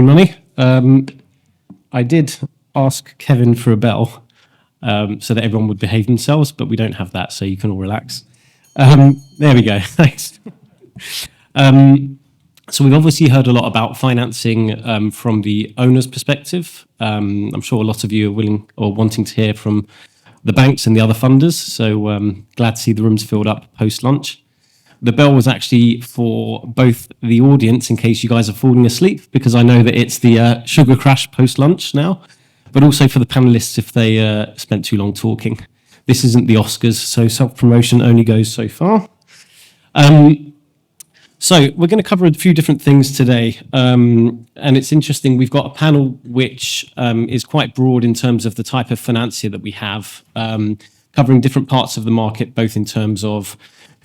Money. I did ask Kevin for a bell so that everyone would behave themselves, but we don't have that, so you can all relax. There we go. Thanks. So we've obviously heard a lot about financing from the owner's perspective. I'm sure a lot of you are willing or wanting to hear from the banks and the other funders. So glad to see the rooms filled up post-lunch. The bell was actually for both the audience in case you guys are falling asleep, because I know that it's the sugar crash post-lunch now, but also for the panelists if they spent too long talking. This isn't the Oscars, so self-promotion only goes so far. So we're going to cover a few different things today, and it's interesting. We've got a panel which is quite broad in terms of the type of financier that we have, covering different parts of the market, both in terms of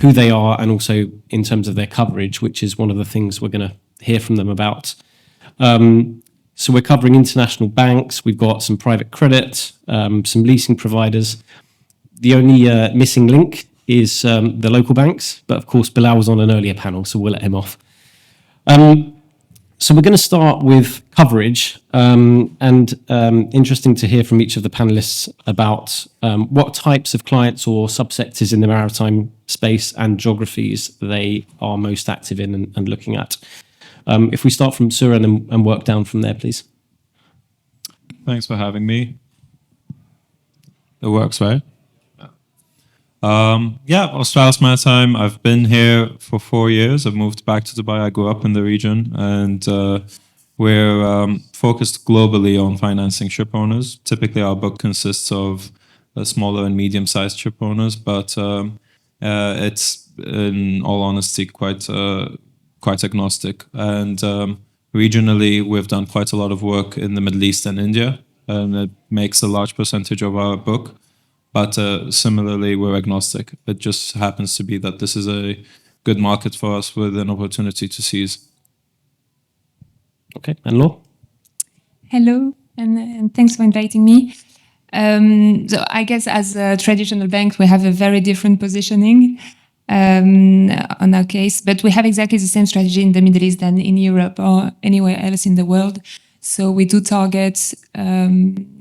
who they are and also in terms of their coverage, which is one of the things we're going to hear from them about. So we're covering international banks. We've got some private credit, some leasing providers. The only missing link is the local banks, but of course Bilal was on an earlier panel, so we'll let him off. So we're going to start with coverage, and interesting to hear from each of the panelists about what types of clients or subsectors in the maritime space and geographies they are most active in and looking at. If we start from Souren and work down from there, please. Thanks for having me. It works, right? Yeah, Australis Maritime. I've been here for 4 years. I've moved back to Dubai. I grew up in the region, and we're focused globally on financing ship owners. Typically, our book consists of smaller and medium-sized ship owners, but it's, in all honesty, quite agnostic. And regionally, we've done quite a lot of work in the Middle East and India, and it makes a large percentage of our book. But similarly, we're agnostic. It just happens to be that this is a good market for us with an opportunity to seize. Okay, Anne-Laure? Hello, and thanks for inviting me. So I guess as a traditional bank, we have a very different positioning on our case, but we have exactly the same strategy in the Middle East than in Europe or anywhere else in the world. So we do target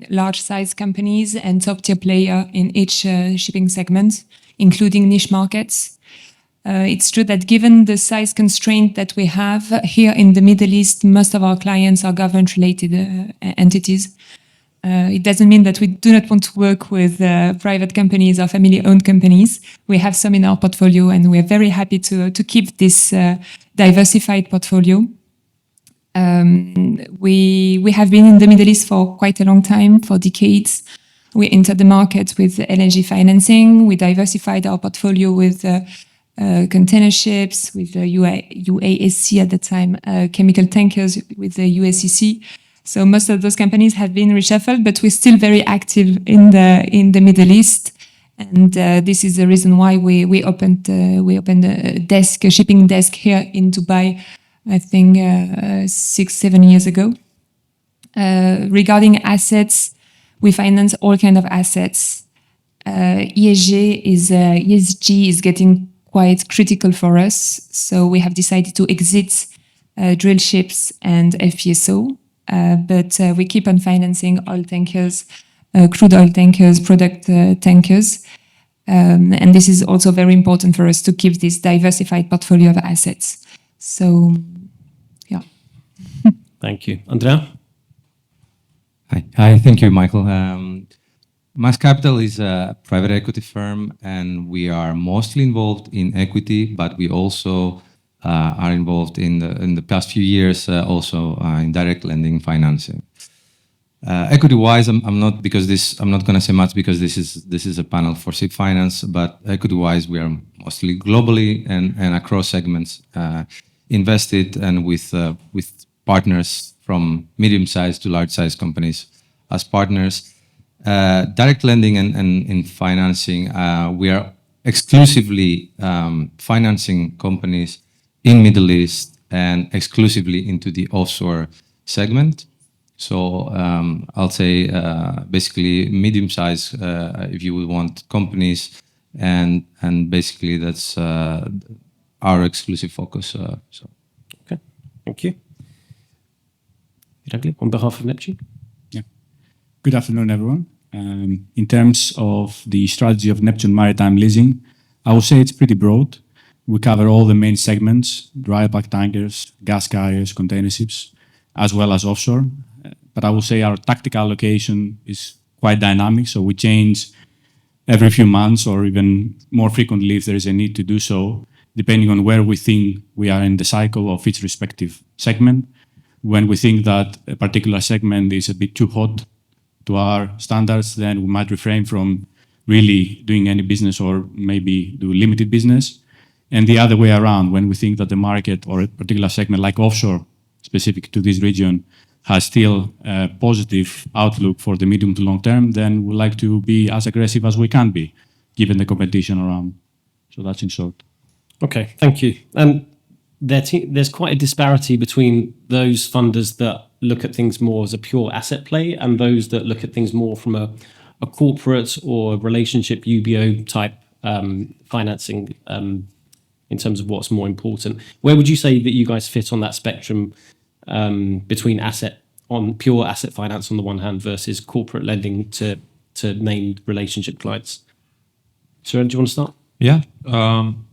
large size companies and top tier player in each shipping segment, including niche markets. It's true that given the size constraint that we have here in the Middle East, most of our clients are government related entities. It doesn't mean that we do not want to work with private companies or family owned companies. We have some in our portfolio, and we're very happy to keep this diversified portfolio. We have been in the Middle East for quite a long time, for decades. We entered the market with LNG financing. We diversified our portfolio with container ships, with UASC at the time, chemical tankers with the USCC. So most of those companies have been reshuffled, but we're still very active in the Middle East. And this is the reason why we opened a shipping desk here in Dubai, I think 6-7 years ago. Regarding assets, we finance all kinds of assets. ESG is getting quite critical for us, so we have decided to exit drill ships and FPSO, but we keep on financing oil tankers, crude oil tankers, product tankers, and this is also very important for us to keep this diversified portfolio of assets. So, yeah. Thank you. Andrea? Hi, thank you, Michael. Maas Capital is a private equity firm, and we are mostly involved in equity, but we also are involved in the past few years also in direct lending financing. Equity-wise, I'm not going to say much because this is a panel for ship finance, but equity-wise, we are mostly globally and across segments invested, and with partners from medium-sized to large-sized companies as partners. Direct lending and in financing, we are exclusively financing companies in Middle East and exclusively into the offshore segment. So I'll say basically medium-sized, if you would want, companies, and basically that's our exclusive focus. Okay, thank you. Iraklis, on behalf of Neptune. Yeah. Good afternoon, everyone. In terms of the strategy of Neptune Maritime Leasing, I would say it's pretty broad. We cover all the main segments: dry bulk tankers, gas carriers, container ships, as well as offshore. But I would say our tactical allocation is quite dynamic, so we change every few months or even more frequently if there is a need to do so, depending on where we think we are in the cycle of each respective segment. When we think that a particular segment is a bit too hot to our standards, then we might refrain from really doing any business or maybe do limited business. And the other way around, when we think that the market or a particular segment like offshore, specific to this region, has still a positive outlook for the medium to long term, then we like to be as aggressive as we can be, given the competition around. So that's in short. Okay, thank you. And there's quite a disparity between those funders that look at things more as a pure asset play and those that look at things more from a corporate or relationship UBO type financing in terms of what's more important. Where would you say that you guys fit on that spectrum between pure asset finance on the one hand versus corporate lending to named relationship clients? Souren, do you want to start? Yeah,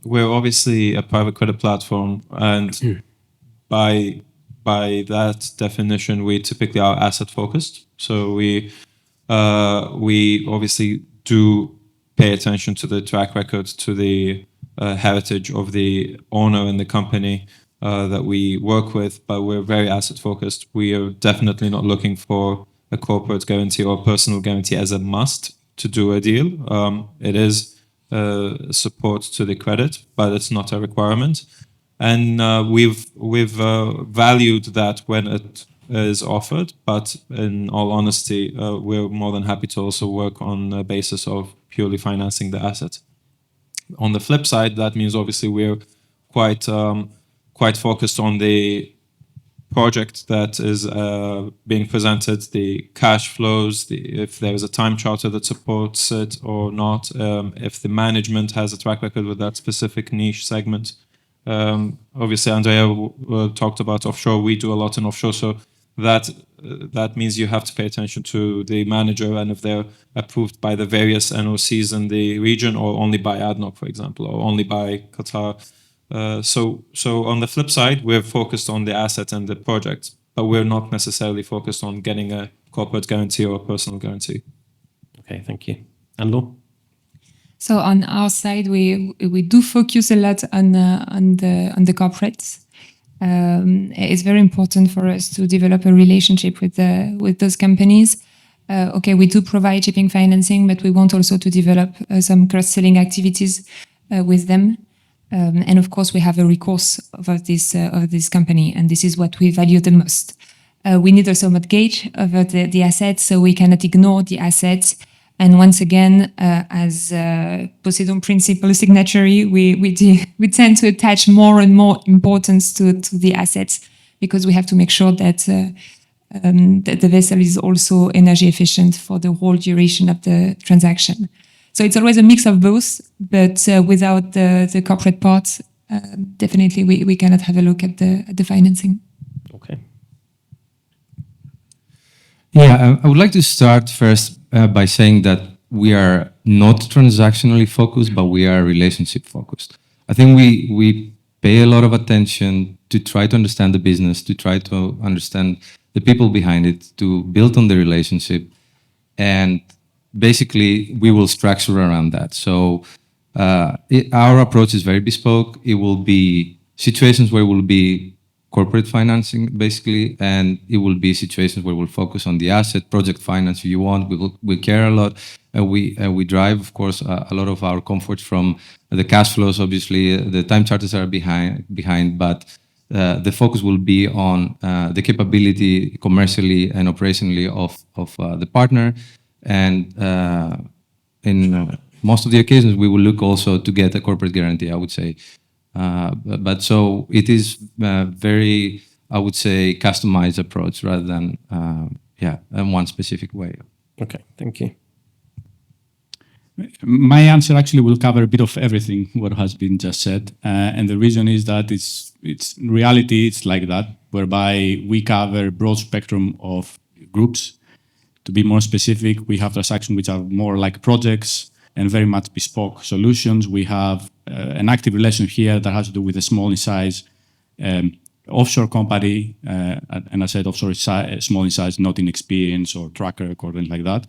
we're obviously a private credit platform, and by that definition, we typically are asset focused. So we obviously do pay attention to the track record, to the heritage of the owner and the company that we work with, but we're very asset focused. We are definitely not looking for a corporate guarantee or personal guarantee as a must to do a deal. It is support to the credit, but it's not a requirement. And we've valued that when it is offered, but in all honesty, we're more than happy to also work on the basis of purely financing the asset. On the flip side, that means obviously we're quite focused on the project that is being presented, the cash flows, if there is a time charter that supports it or not, if the management has a track record with that specific niche segment. Obviously, Andrea talked about offshore. We do a lot in offshore, so that means you have to pay attention to the manager and if they're approved by the various NOCs in the region or only by ADNOC, for example, or only by Qatar. So on the flip side, we're focused on the asset and the project, but we're not necessarily focused on getting a corporate guarantee or a personal guarantee. Okay, thank you. Anne-Laure? So on our side, we do focus a lot on the corporates. It's very important for us to develop a relationship with those companies. Okay, we do provide shipping financing, but we want also to develop some cross-selling activities with them. And of course, we have a recourse over this company, and this is what we value the most. We need also mortgage over the assets, so we cannot ignore the assets. And once again, as Poseidon Principle signatory, we tend to attach more and more importance to the assets because we have to make sure that the vessel is also energy efficient for the whole duration of the transaction. So it's always a mix of both, but without the corporate part, definitely we cannot have a look at the financing. Okay. Yeah, I would like to start first by saying that we are not transactionally focused, but we are relationship focused. I think we pay a lot of attention to try to understand the business, to try to understand the people behind it, to build on the relationship, and basically we will structure around that. So our approach is very bespoke. It will be situations where we'll be corporate financing, basically, and it will be situations where we'll focus on the asset, project finance if you want. We care a lot, and we drive, of course, a lot of our comfort from the cash flows. Obviously, the time charters are behind, but the focus will be on the capability commercially and operationally of the partner, and in most of the occasions, we will look also to get a corporate guarantee, I would say. But so it is very, I would say, customized approach rather than, in one specific way. Okay, thank you. My answer actually will cover a bit of everything what has been just said, and the reason is that it's in reality it's like that. whereby we cover a broad spectrum of groups. To be more specific, we have transactions which are more like projects and very much bespoke solutions. We have an active relation here that has to do with a small in size offshore company, and I said offshore is small in size, not in experience or track record, anything like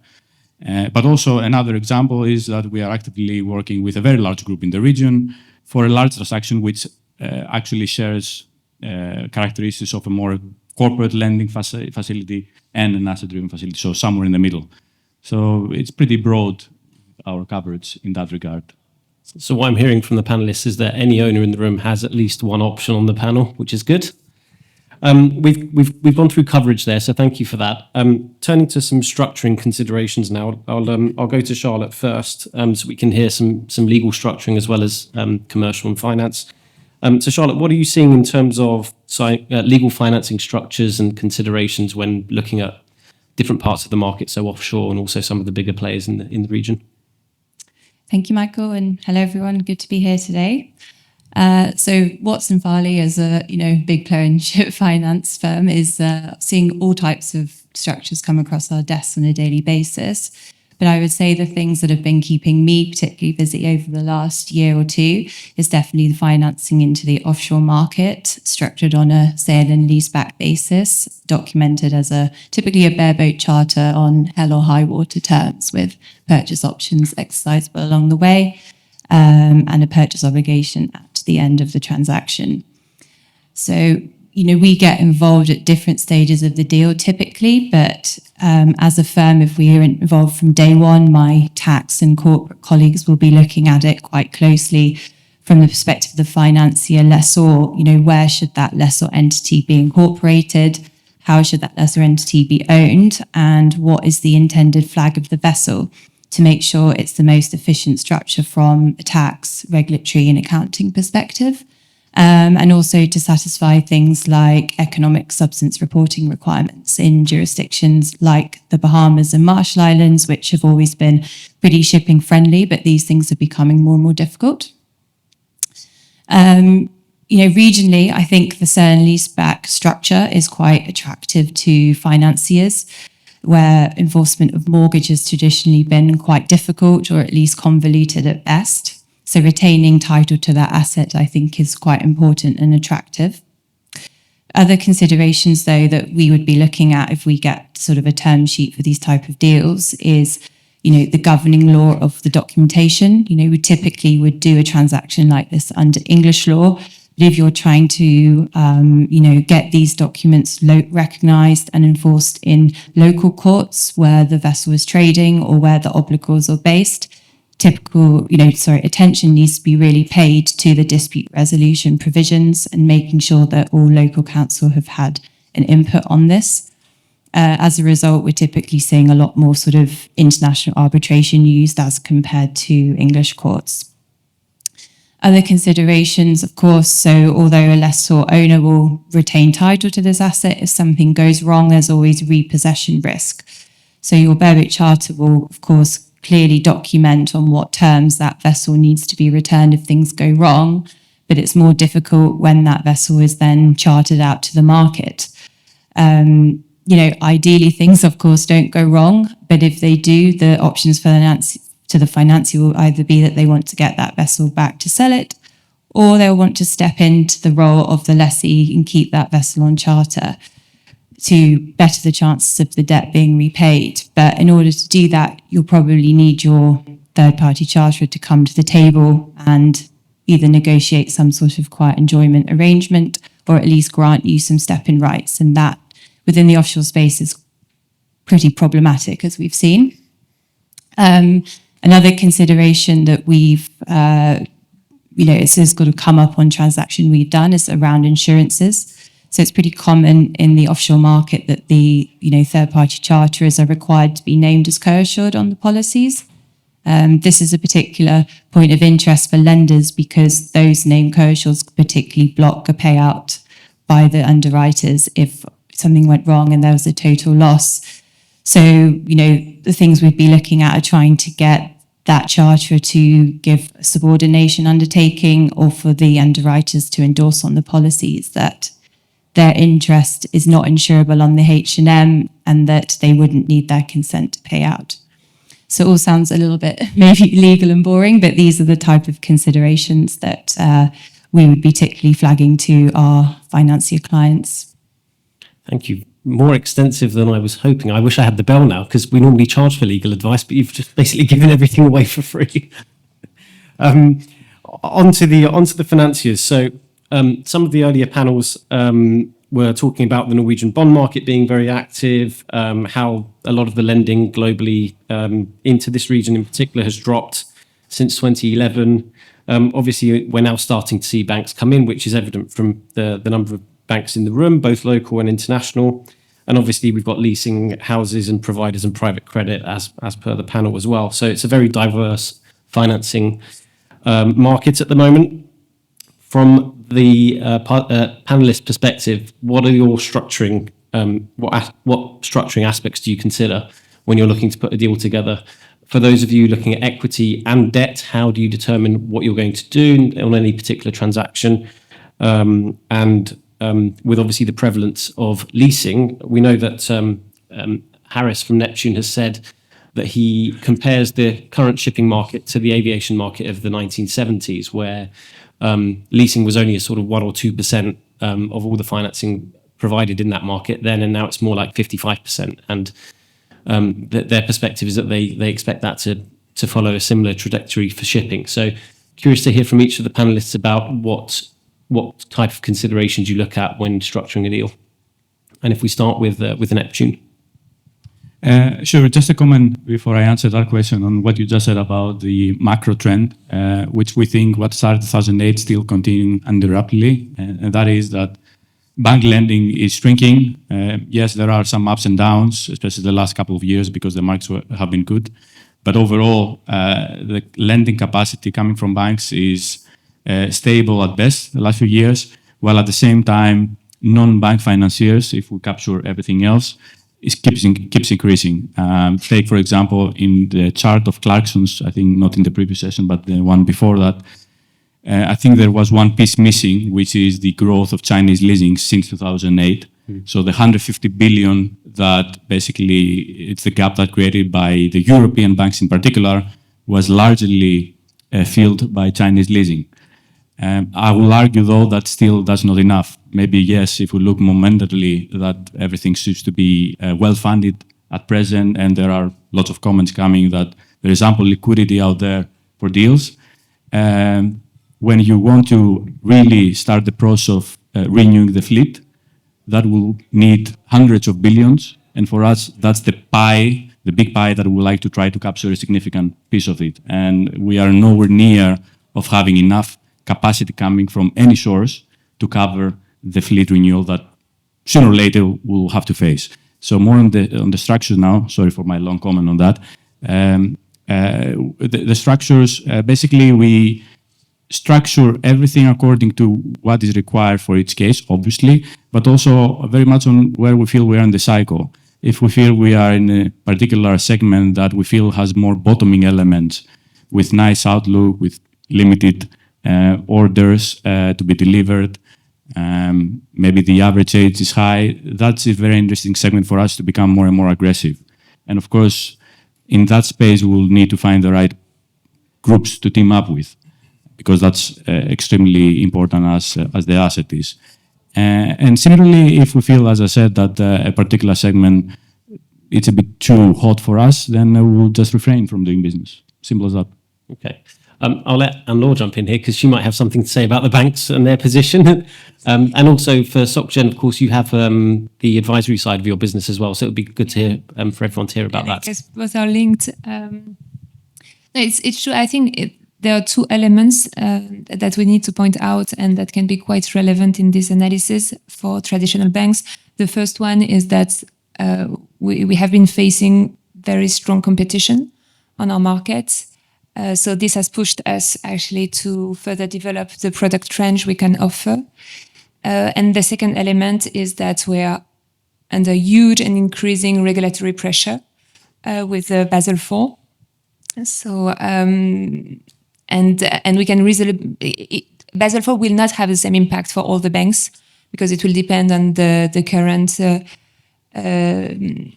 that. But also another example is that we are actively working with a very large group in the region for a large transaction which actually shares characteristics of a more corporate lending facility and an asset-driven facility, so somewhere in the middle. So it's pretty broad, our coverage in that regard. So what I'm hearing from the panelists is that any owner in the room has at least one option on the panel, which is good. We've gone through coverage there, so thank you for that. Turning to some structuring considerations now, I'll go to Charlotte first, so we can hear some legal structuring as well as commercial and finance. So Charlotte, what are you seeing in terms of legal financing structures and considerations when looking at different parts of the market, so offshore and also some of the bigger players in the region? Thank you, Michael, and hello everyone. Good to be here today. So Watson Farley, as a big player in ship finance firm, is seeing all types of structures come across our desks on a daily basis. But I would say the things that have been keeping me particularly busy over the last year or two is definitely the financing into the offshore market, structured on a sale and leaseback basis, documented as typically a bareboat charter on hell or high water terms with purchase options exercisable along the way, and a purchase obligation at the end of the transaction. So, we get involved at different stages of the deal typically, but as a firm, if we are involved from day one, my tax and corporate colleagues will be looking at it quite closely from the perspective of the financier lessor. Where should that lessor entity be incorporated? How should that lessor entity be owned? And what is the intended flag of the vessel to make sure it's the most efficient structure from a tax, regulatory and accounting perspective? And also to satisfy things like economic substance reporting requirements in jurisdictions like the Bahamas and Marshall Islands, which have always been pretty shipping friendly, but these things are becoming more and more difficult. Regionally, I think the sale and leaseback structure is quite attractive to financiers, where enforcement of mortgage has traditionally been quite difficult or at least convoluted at best. So retaining title to that asset, I think, is quite important and attractive. Other considerations, though, that we would be looking at if we get sort of a term sheet for these type of deals is, the governing law of the documentation. We typically would do a transaction like this under English law. But if you're trying to, get these documents recognised and enforced in local courts where the vessel is trading or where the obligors are based, attention needs to be really paid to the dispute resolution provisions and making sure that all local council have had an input on this. As a result, we're typically seeing a lot more sort of international arbitration used as compared to English courts. Other considerations, of course, so although a lessor owner will retain title to this asset, if something goes wrong, there's always repossession risk. So your bareboat charter will, of course, clearly document on what terms that vessel needs to be returned if things go wrong, but it's more difficult when that vessel is then chartered out to the market. Ideally things, of course, don't go wrong, but if they do, the options to the financier will either be that they want to get that vessel back to sell it, or they'll want to step into the role of the lessee and keep that vessel on charter to better the chances of the debt being repaid. But in order to do that, you'll probably need your third-party charterer to come to the table and either negotiate some sort of quiet enjoyment arrangement or at least grant you some step-in rights. And that, within the offshore space, is pretty problematic, as we've seen. Another consideration that we've, it's got to come up on transaction we've done is around insurances. So it's pretty common in the offshore market that the third-party charterers are required to be named as co-assured on the policies. This is a particular point of interest for lenders because those named co-assures particularly block a payout by the underwriters if something went wrong and there was a total loss. So, the things we'd be looking at are trying to get that charterer to give a subordination undertaking or for the underwriters to endorse on the policies that their interest is not insurable on the H&M and that they wouldn't need their consent to pay out. So it all sounds a little bit maybe legal and boring, but these are the type of considerations that we would be particularly flagging to our financier clients. Thank you. More extensive than I was hoping. I wish I had the bell now, because we normally charge for legal advice, but you've just basically given everything away for free. Onto the financiers. So some of the earlier panels were talking about the Norwegian bond market being very active, how a lot of the lending globally into this region in particular has dropped since 2011. Obviously, we're now starting to see banks come in, which is evident from the number of banks in the room, both local and international. And obviously, we've got leasing houses and providers and private credit as per the panel as well. So it's a very diverse financing market at the moment. From the panelist perspective, what are your structuring? What structuring aspects do you consider when you're looking to put a deal together? For those of you looking at equity and debt, how do you determine what you're going to do on any particular transaction? With obviously the prevalence of leasing, we know that Harris from Neptune has said that he compares the current shipping market to the aviation market of the 1970s, where leasing was only a sort of 1 or 2% of all the financing provided in that market then, and now it's more like 55%. And their perspective is that they expect that to follow a similar trajectory for shipping. So curious to hear from each of the panelists about what type of considerations you look at when structuring a deal. And if we start with Neptune. Sure. Just a comment before I answer that question on what you just said about the macro trend, which we think what started 2008 still continuing uninterruptedly, and that is that bank lending is shrinking. Yes, there are some ups and downs, especially the last couple of years because the markets have been good. But overall, the lending capacity coming from banks is stable at best the last few years, while at the same time, non-bank financiers, if we capture everything else, keeps increasing. Take, for example, in the chart of Clarkson's, I think not in the previous session, but the one before that, I think there was one piece missing, which is the growth of Chinese leasing since 2008. So the 150 billion that basically it's the gap that created by the European banks in particular was largely filled by Chinese leasing. I will argue, though, that still that's not enough. Maybe, yes, if we look momentarily, that everything seems to be well-funded at present, and there are lots of comments coming that there is ample liquidity out there for deals. When you want to really start the process of renewing the fleet, that will need hundreds of billions. And for us, that's the pie, the big pie that we would like to try to capture a significant piece of it. And we are nowhere near of having enough capacity coming from any source to cover the fleet renewal that sooner or later we'll have to face. So more on the structures now. Sorry for my long comment on that. The structures, basically we structure everything according to what is required for each case, obviously, but also very much on where we feel we are in the cycle. If we feel we are in a particular segment that we feel has more bottoming elements with nice outlook, with limited orders to be delivered, maybe the average age is high, that's a very interesting segment for us to become more and more aggressive. And of course, in that space, we'll need to find the right groups to team up with, because that's extremely important as the asset is. And similarly, if we feel, as I said, that a particular segment it's a bit too hot for us, then we'll just refrain from doing business. Simple as that. Okay. I'll let Anne-Laure jump in here because she might have something to say about the banks and their position. And also for SocGen, of course, you have the advisory side of your business as well. So it would be good to hear for everyone to hear about that. I guess both are linked. It's true. I think there are two elements that we need to point out and that can be quite relevant in this analysis for traditional banks. The first one is that we have been facing very strong competition on our markets. So this has pushed us actually to further develop the product range we can offer. And the second element is that we are under huge and increasing regulatory pressure with Basel IV. So and we can reasonably Basel IV will not have the same impact for all the banks because it will depend on the current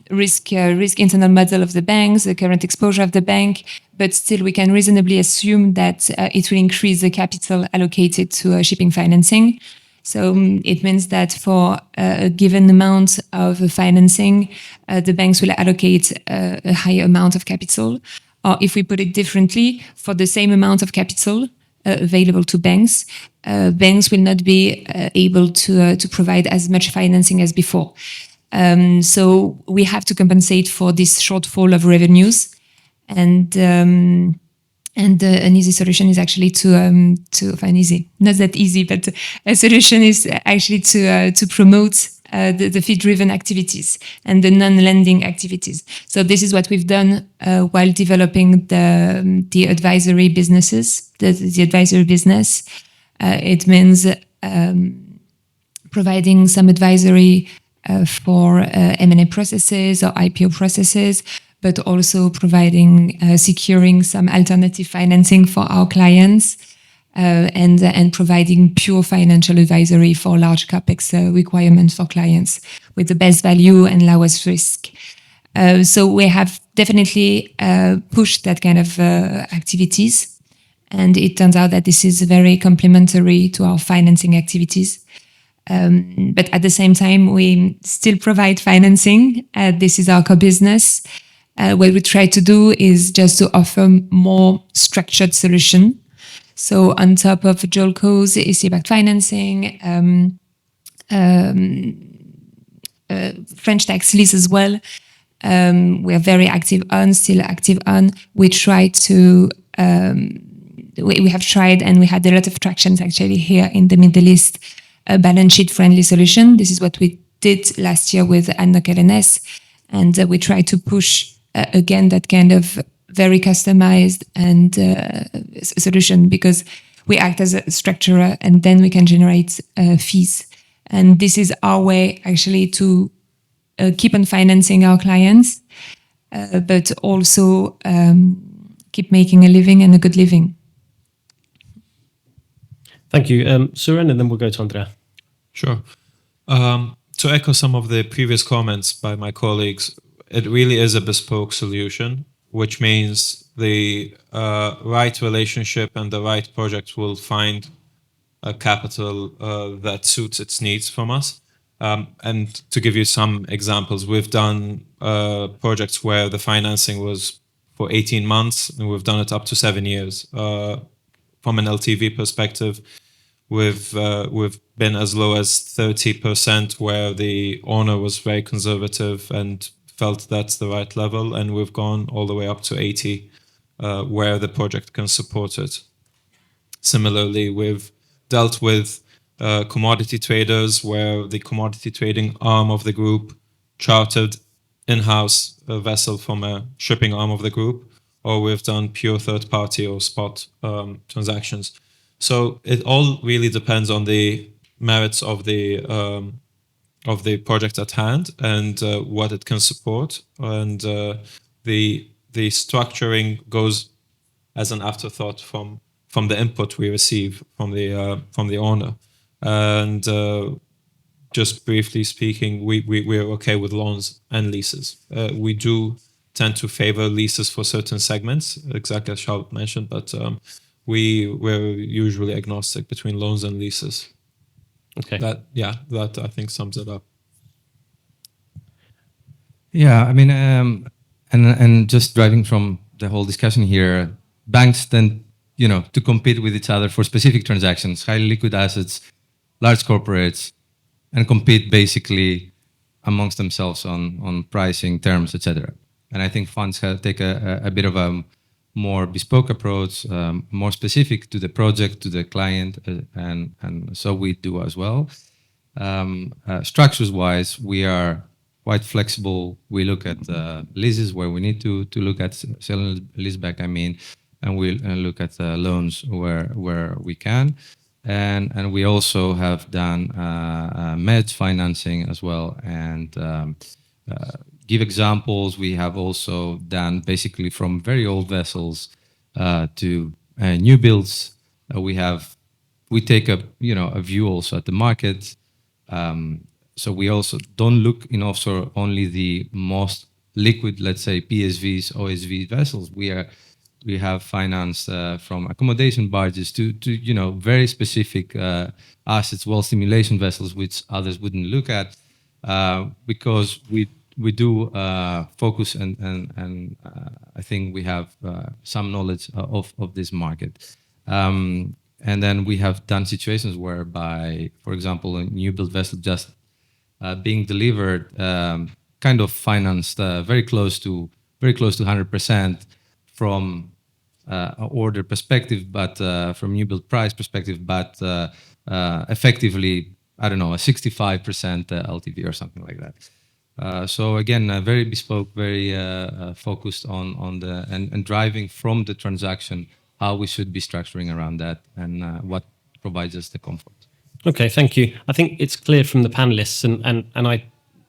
risk internal model of the banks, the current exposure of the bank, but still we can reasonably assume that it will increase the capital allocated to shipping financing. So it means that for a given amount of financing, the banks will allocate a higher amount of capital. Or if we put it differently, for the same amount of capital available to banks, banks will not be able to provide as much financing as before. So we have to compensate for this shortfall of revenues, and an easy solution is actually to find easy, not that easy, but a solution is actually to promote the fee-driven activities and the non-lending activities. So this is what we've done while developing the advisory businesses, the advisory business. It means providing some advisory for M&A processes or IPO processes, but also providing, securing some alternative financing for our clients, and providing pure financial advisory for large capex requirements for clients with the best value and lowest risk. So we have definitely pushed that kind of activities, and it turns out that this is very complementary to our financing activities. But at the same time, we still provide financing. This is our core business. What we try to do is just to offer more structured solution. So on top of JOLCOs, EC-backed financing, French tax lease as well. We are very still active on. We try to, we have tried, and we had a lot of tractions actually here in the Middle East, a balance sheet friendly solution. This is what we did last year with Gharnagharian, and we try to push again that kind of very customized and solution, because we act as a structurer and then we can generate fees. And this is our way actually to keep on financing our clients, but also keep making a living and a good living. Thank you. Souren, and then we'll go to Andrea. Sure. To echo some of the previous comments by my colleagues, it really is a bespoke solution, which means the right relationship and the right project will find a capital that suits its needs from us. And to give you some examples, we've done projects where the financing was for 18 months, and we've done it up to 7 years. From an LTV perspective, we've been as low as 30%, where the owner was very conservative and felt that's the right level, and we've gone all the way up to 80, where the project can support it. Similarly, we've dealt with commodity traders, where the commodity trading arm of the group chartered in-house a vessel from a shipping arm of the group, or we've done pure third-party or spot transactions. So it all really depends on the merits of the project at hand and what it can support, and the structuring goes as an afterthought from the input we receive from the owner. And just briefly speaking, we're okay with loans and leases. We do tend to favor leases for certain segments, exactly as Charlotte mentioned, but we're usually agnostic between loans and leases. Okay. That I think sums it up. Yeah, I mean, and just driving from the whole discussion here, banks tend, to compete with each other for specific transactions, highly liquid assets, large corporates, and compete basically amongst themselves on pricing, terms, etc. And I think funds take a bit of a more bespoke approach, more specific to the project, to the client, and so we do as well. Structures-wise, we are quite flexible. We look at leases where we need to look at sell and leaseback, and we look at loans where we can. And we also have done merge financing as well. And give examples, we have also done basically from very old vessels to new builds. We take a view also at the market, So we also don't look in offshore only the most liquid, let's say PSVs, OSV vessels. We have financed from accommodation barges to very specific assets, well stimulation vessels, which others wouldn't look at, because we do focus and I think we have some knowledge of this market. And then we have done situations whereby, for example, a new build vessel just being delivered, kind of financed very close to 100% from order perspective, but from new build price perspective, but effectively, I don't know, a 65% LTV or something like that. So again, very bespoke, very focused on the and driving from the transaction how we should be structuring around that and what provides us the comfort. Okay, thank you. I think it's clear from the panelists and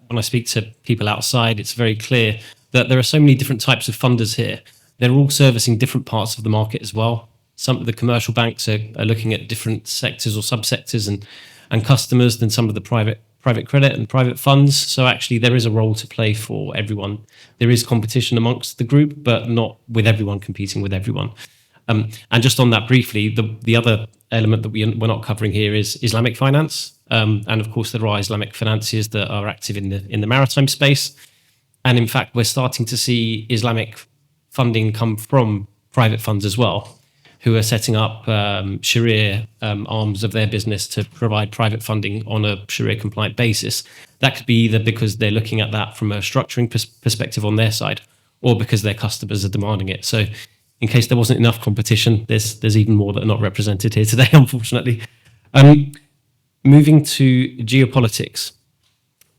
when I speak to people outside, it's very clear that there are so many different types of funders here. They're all servicing different parts of the market as well. Some of the commercial banks are looking at different sectors or subsectors and customers than some of the private credit and private funds. So actually there is a role to play for everyone. There is competition amongst the group, but not with everyone competing with everyone. And just on that briefly, the other element that we're not covering here is Islamic finance. And of course, there are Islamic financiers that are active in the maritime space. And in fact, we're starting to see Islamic funding come from private funds as well, who are setting up Sharia arms of their business to provide private funding on a Sharia compliant basis. That could be either because they're looking at that from a structuring perspective on their side, or because their customers are demanding it. So in case there wasn't enough competition, there's even more that are not represented here today, unfortunately. Moving to geopolitics,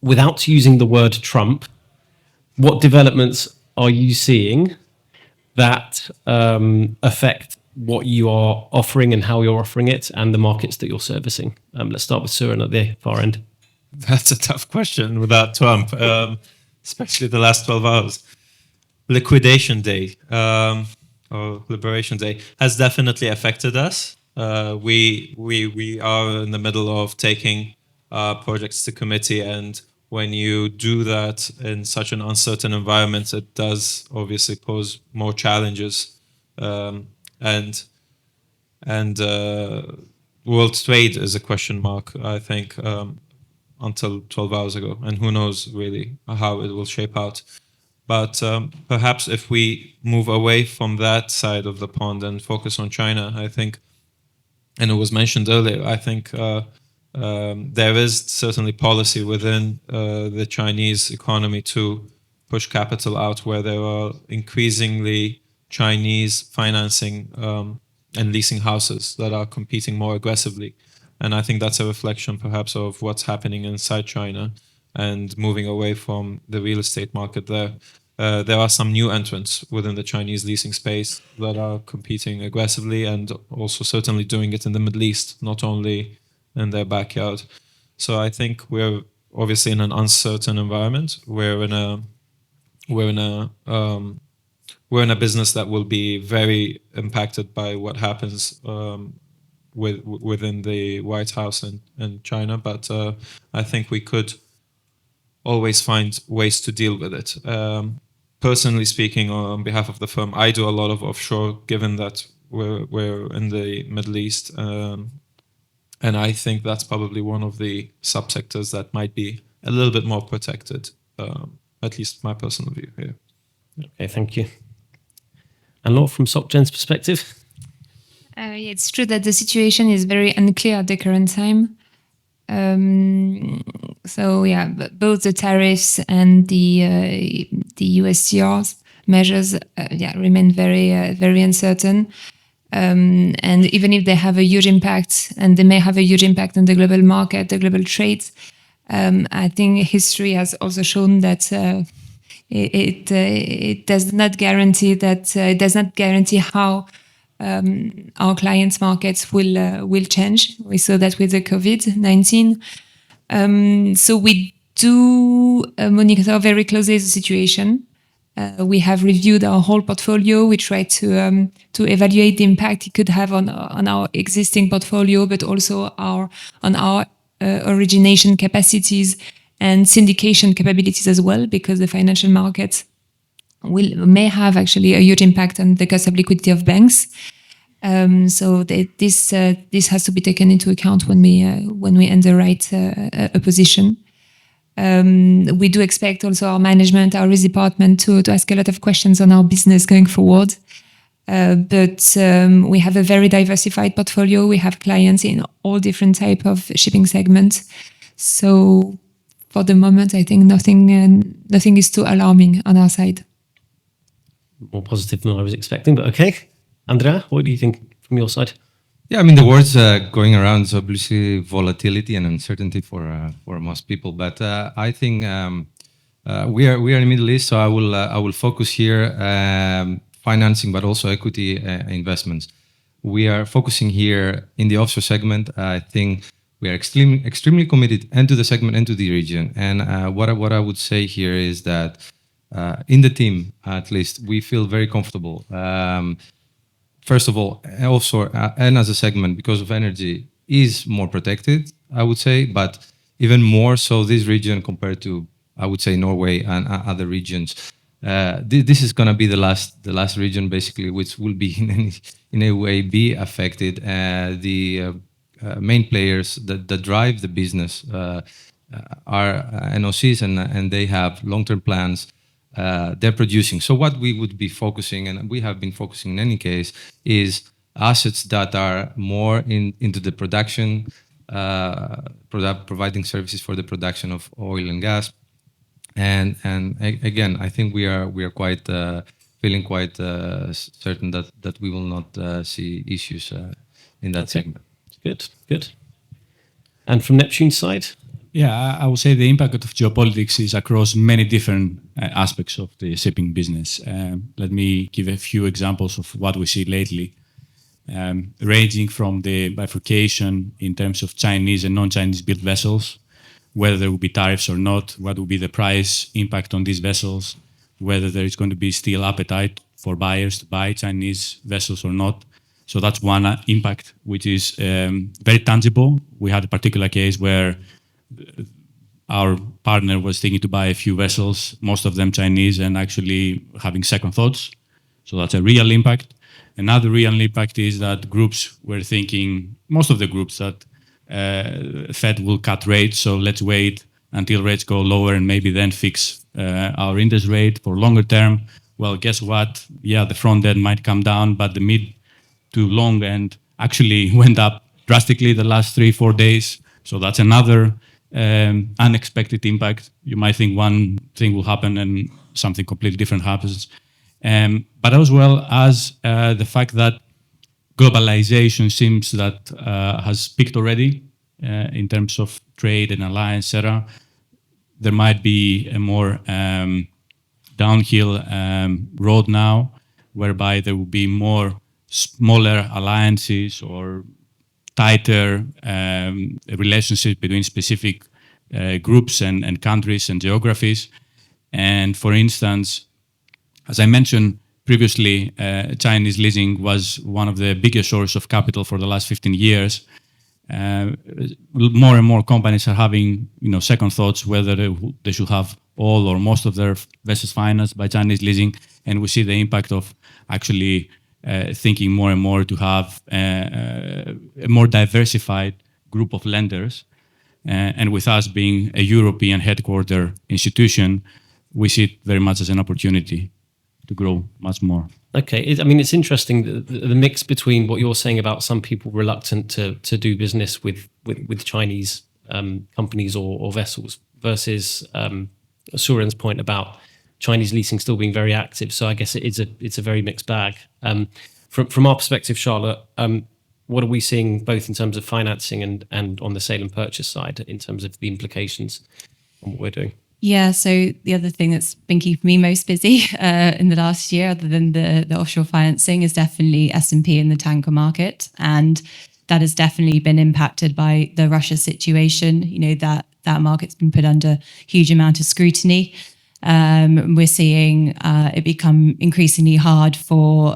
without using the word Trump, what developments are you seeing that affect what you are offering and how you're offering it and the markets that you're servicing? Let's start with Souren at the far end. That's a tough question without Trump, especially the last 12 hours. Liquidation Day or Liberation Day has definitely affected us. We are in the middle of taking projects to committee, and when you do that in such an uncertain environment, it does obviously pose more challenges. And world trade is a question mark, I think, until 12 hours ago, and who knows really how it will shape out. But perhaps if we move away from that side of the pond and focus on China, I think, and it was mentioned earlier, I think there is certainly policy within the Chinese economy to push capital out where there are increasingly Chinese financing and leasing houses that are competing more aggressively. And I think that's a reflection perhaps of what's happening inside China and moving away from the real estate market there. There are some new entrants within the Chinese leasing space that are competing aggressively and also certainly doing it in the Middle East, not only in their backyard. So I think we're obviously in an uncertain environment. We're in a business that will be very impacted by what happens within the White House and China. But I think we could always find ways to deal with it. Personally speaking, on behalf of the firm, I do a lot of offshore, given that we're in the Middle East. And I think that's probably one of the subsectors that might be a little bit more protected, at least my personal view here. Okay, thank you. Anne-Laure, from SocGen's perspective? It's true that the situation is very unclear at the current time. So yeah, both the tariffs and the USTR measures remain very uncertain. And even if they have a huge impact, and they may have a huge impact on the global market, the global trades, I think history has also shown that it does not guarantee that it does not guarantee how our clients' markets will change. We saw that with the COVID-19. So we do monitor very closely the situation. We have reviewed our whole portfolio. We try to evaluate the impact it could have on our existing portfolio, but also on our origination capacities and syndication capabilities as well, because the financial markets may have actually a huge impact on the cost of liquidity of banks. So this has to be taken into account when we underwrite a position. We do expect also our management, our risk department to ask a lot of questions on our business going forward. But we have a very diversified portfolio. We have clients in all different type of shipping segments. So for the moment, I think nothing is too alarming on our side. More positive than I was expecting, but okay. Andrea, what do you think from your side? Yeah, I mean, the words going around is obviously volatility and uncertainty for most people. But I think we are in the Middle East, so I will focus here financing, but also equity investments. We are focusing here in the offshore segment. I think we are extremely committed into the segment, into the region. And what I would say here is that in the team, at least, we feel very comfortable. First of all, offshore and as a segment, because of energy, is more protected, I would say, but even more so this region compared to, I would say, Norway and other regions. This is going to be the last region, basically, which will be in a way be affected. The main players that drive the business are NOCs, and they have long-term plans. They're producing. So what we would be focusing, and we have been focusing in any case, is assets that are more into the production, providing services for the production of oil and gas. And again, I think we are quite feeling quite certain that we will not see issues in that segment. Good. And from Neptune's side? Yeah, I would say the impact of geopolitics is across many different aspects of the shipping business. Let me give a few examples of what we see lately, ranging from the bifurcation in terms of Chinese and non-Chinese built vessels, whether there will be tariffs or not, what will be the price impact on these vessels, whether there is going to be still appetite for buyers to buy Chinese vessels or not. So that's one impact, which is very tangible. We had a particular case where our partner was thinking to buy a few vessels, most of them Chinese, and actually having second thoughts. So that's a real impact. Another real impact is that groups were thinking, most of the groups, that Fed will cut rates, so let's wait until rates go lower and maybe then fix our interest rate for longer term. Well, guess what? Yeah, the front end might come down, but the mid to long end actually went up drastically the last 3-4 days. So that's another unexpected impact. You might think one thing will happen and something completely different happens. But as well as the fact that globalization seems that has peaked already in terms of trade and alliance, etc. There might be a more downhill road now, whereby there will be more smaller alliances or tighter relationships between specific groups and countries and geographies. And for instance, as I mentioned previously, Chinese leasing was one of the biggest sources of capital for the last 15 years. More and more companies are having, second thoughts whether they should have all or most of their vessels financed by Chinese leasing, and we see the impact of actually thinking more and more to have a more diversified group of lenders. And with us being a European headquarter institution, we see it very much as an opportunity to grow much more. Okay, it's interesting the mix between what you're saying about some people reluctant to do business with Chinese companies or vessels versus Souren's point about Chinese leasing still being very active. So I guess it's a very mixed bag. From our perspective, Charlotte, what are we seeing both in terms of financing and on the sale and purchase side in terms of the implications on what we're doing? Yeah, so the other thing that's been keeping me most busy in the last year, other than the offshore financing, is definitely S&P in the tanker market. And that has definitely been impacted by the Russia situation. That market's been put under huge amount of scrutiny. We're seeing it become increasingly hard for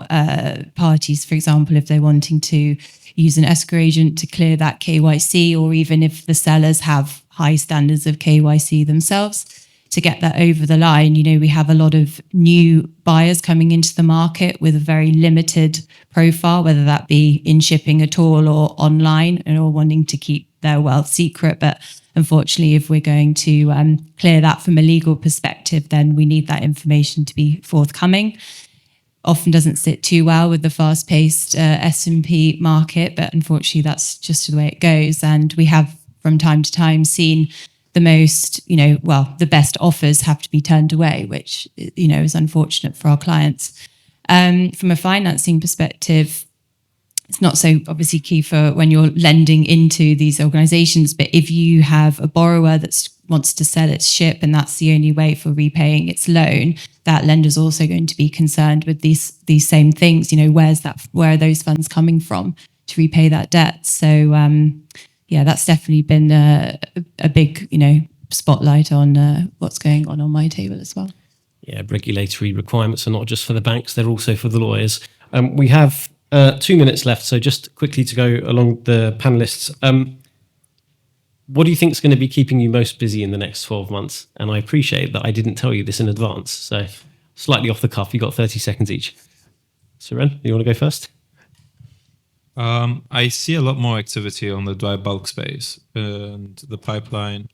parties, for example, if they're wanting to use an escrow agent to clear that KYC, or even if the sellers have high standards of KYC themselves, to get that over the line. You know, we have a lot of new buyers coming into the market with a very limited profile, whether that be in shipping at all or online, and all wanting to keep their wealth secret. But unfortunately, if we're going to clear that from a legal perspective, then we need that information to be forthcoming. Often doesn't sit too well with the fast-paced S&P market, but unfortunately, that's just the way it goes. And we have, from time to time, seen the most, the best offers have to be turned away, which, is unfortunate for our clients. From a financing perspective, it's not so obviously key for when you're lending into these organizations, but if you have a borrower that wants to sell its ship and that's the only way for repaying its loan, that lender's also going to be concerned with these same things. Where are those funds coming from to repay that debt? So, that's definitely been a big, spotlight on what's going on my table as well. Yeah, regulatory requirements are not just for the banks, they're also for the lawyers. We have 2 minutes left, so just quickly to go along the panelists. What do you think is going to be keeping you most busy in the next 12 months? And I appreciate that I didn't tell you this in advance, so slightly off the cuff, you got 30 seconds each. Souren, you want to go first? I see a lot more activity on the dry bulk space, and the pipeline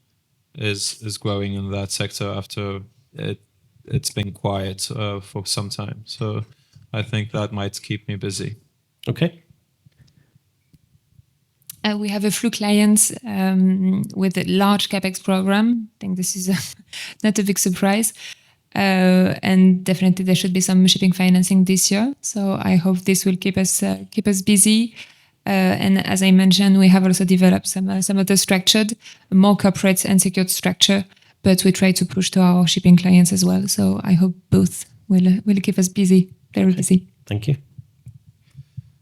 is growing in that sector after it's been quiet for some time. So I think that might keep me busy. Okay. We have a few clients with a large capex program. I think this is not a big surprise. And definitely there should be some shipping financing this year. So I hope this will keep us busy. And as I mentioned, we have also developed some other structured, more corporate and secured structure, but we try to push to our shipping clients as well. So I hope both will keep us busy, very busy. Thank you.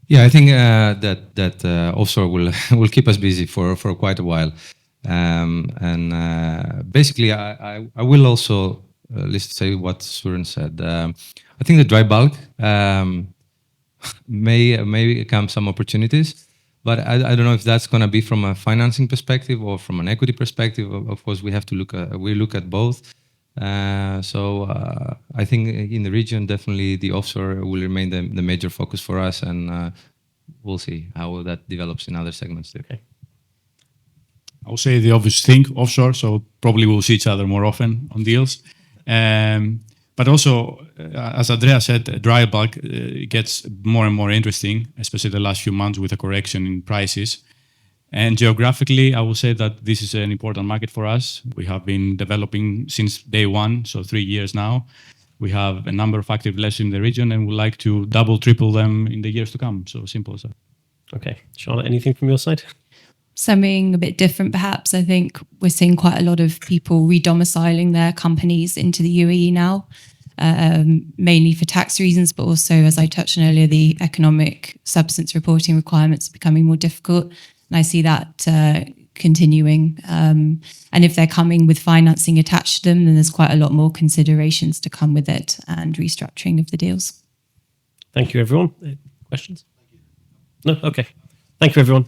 Yeah, I think that offshore will keep us busy for quite a while. Basically, I will also say what Souren said. I think the dry bulk may come some opportunities, but I don't know if that's going to be from a financing perspective or from an equity perspective. Of course, we have to look at both. So I think in the region, definitely the offshore will remain the major focus for us, and we'll see how that develops in other segments too. Okay. I would say the obvious thing, offshore, so probably we'll see each other more often on deals. But also, as Andreas said, dry bulk gets more and more interesting, especially the last few months with a correction in prices. And geographically, I will say that this is an important market for us. We have been developing since day one, so 3 years now. We have a number of active lessons in the region, and we'd like to double, triple them in the years to come. So simple as that. Okay. Charlotte, anything from your side? Something a bit different, perhaps. I think we're seeing quite a lot of people re-domiciling their companies into the UAE now, mainly for tax reasons, but also, as I touched on earlier, the economic substance reporting requirements are becoming more difficult. And I see that continuing. And if they're coming with financing attached to them, then there's quite a lot more considerations to come with it and restructuring of the deals. Thank you, everyone. Questions? No? Okay. Thank you, everyone.